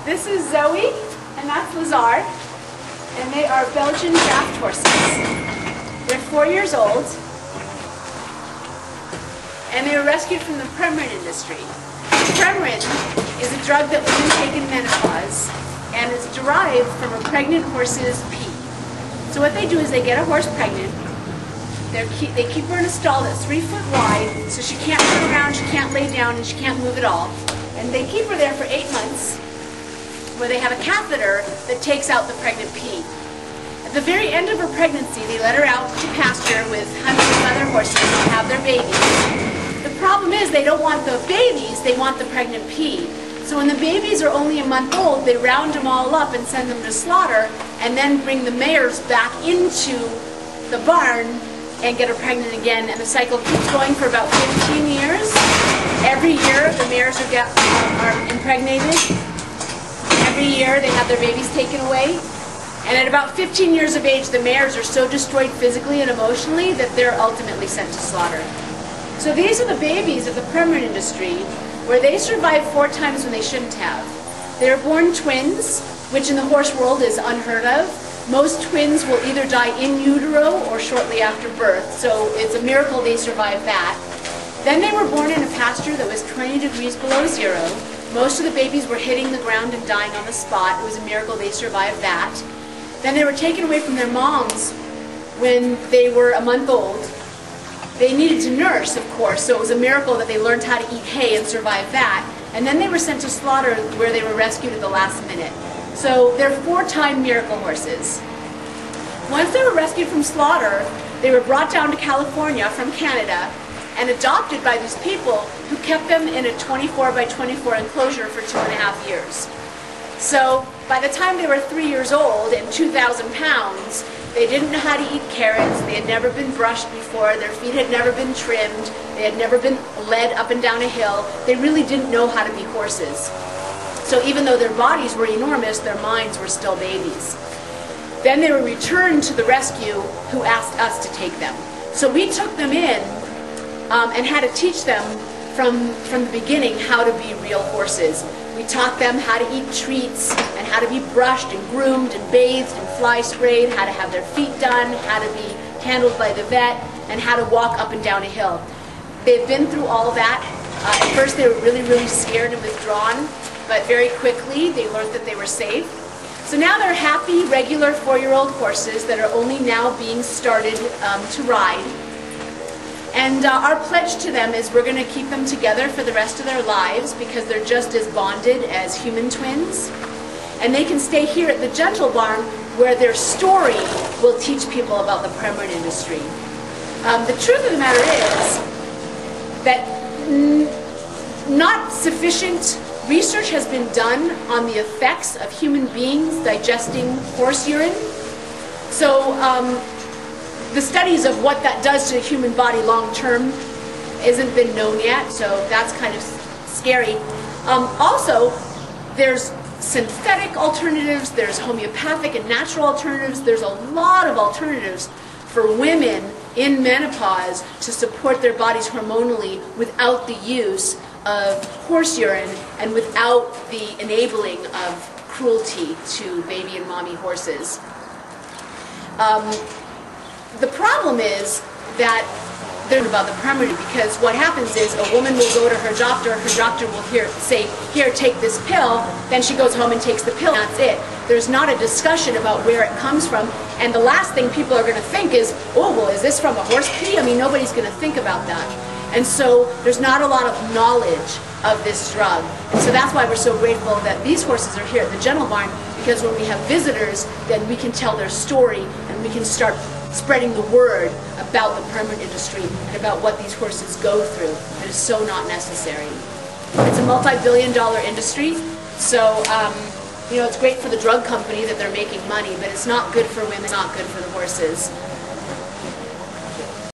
This is Zoe, and that's Lazard, and they are Belgian draft horses. They're 4 years old, and they were rescued from the Premarin industry. Premarin is a drug that women take in menopause, and it's derived from a pregnant horse's pee. So what they do is they get a horse pregnant, they keep her in a stall that's 3 foot wide, so she can't turn around, she can't lay down, and she can't move at all. And they keep her there for 8 months, where they have a catheter that takes out the pregnant pee. At the very end of her pregnancy, they let her out to pasture with hundreds of other horses and have their babies. The problem is they don't want the babies, they want the pregnant pee. So when the babies are only a month old, they round them all up and send them to slaughter, and then bring the mares back into the barn and get her pregnant again, and the cycle keeps going for about 15 years. Every year the mares are impregnated. Every year they have their babies taken away. And at about 15 years of age, the mares are so destroyed physically and emotionally that they're ultimately sent to slaughter. So these are the babies of the Premarin industry, where they survive 4 times when they shouldn't have. They're born twins, which in the horse world is unheard of. Most twins will either die in utero or shortly after birth, so it's a miracle they survive that. Then they were born in a pasture that was 20 degrees below zero. Most of the babies were hitting the ground and dying on the spot. It was a miracle they survived that. Then they were taken away from their moms when they were a month old. They needed to nurse, of course, so it was a miracle that they learned how to eat hay and survive that. And then they were sent to slaughter, where they were rescued at the last minute. So they're 4-time miracle horses. Once they were rescued from slaughter, they were brought down to California from Canada and adopted by these people who kept them in a 24 by 24 enclosure for 2.5 years. So by the time they were 3 years old and 2,000 pounds, they didn't know how to eat carrots, they had never been brushed before, their feet had never been trimmed, they had never been led up and down a hill. They really didn't know how to be horses. So even though their bodies were enormous, their minds were still babies. Then they were returned to the rescue, who asked us to take them. So we took them in and had to teach them from the beginning how to be real horses. We taught them how to eat treats and how to be brushed and groomed and bathed and fly sprayed, how to have their feet done, how to be handled by the vet, and how to walk up and down a hill. They've been through all that. At first they were really, really scared and withdrawn, but very quickly they learned that they were safe. So now they're happy, regular 4-year-old horses that are only now being started to ride. And our pledge to them is we're going to keep them together for the rest of their lives, because they're just as bonded as human twins. And they can stay here at the Gentle Barn, where their story will teach people about the Premarin industry. The truth of the matter is that not sufficient research has been done on the effects of human beings digesting horse urine. So the studies of what that does to the human body long term isn't been known yet, so that's kind of scary. Also, there's synthetic alternatives, there's homeopathic and natural alternatives, there's a lot of alternatives for women in menopause to support their bodies hormonally without the use of horse urine and without the enabling of cruelty to baby and mommy horses. The problem is that they're about the Premarin, because what happens is a woman will go to her doctor will say, here, take this pill, then she goes home and takes the pill, and that's it. There's not a discussion about where it comes from, and the last thing people are going to think is, oh, well, is this from a horse pee? I mean, nobody's going to think about that. And so there's not a lot of knowledge of this drug. And so that's why we're so grateful that these horses are here at the Gentle Barn, because when we have visitors, then we can tell their story and we can start spreading the word about the Premarin industry and about what these horses go through. It is so not necessary. It's a multi-billion-dollar industry, so you know, it's great for the drug company that they're making money, but it's not good for women, it's not good for the horses.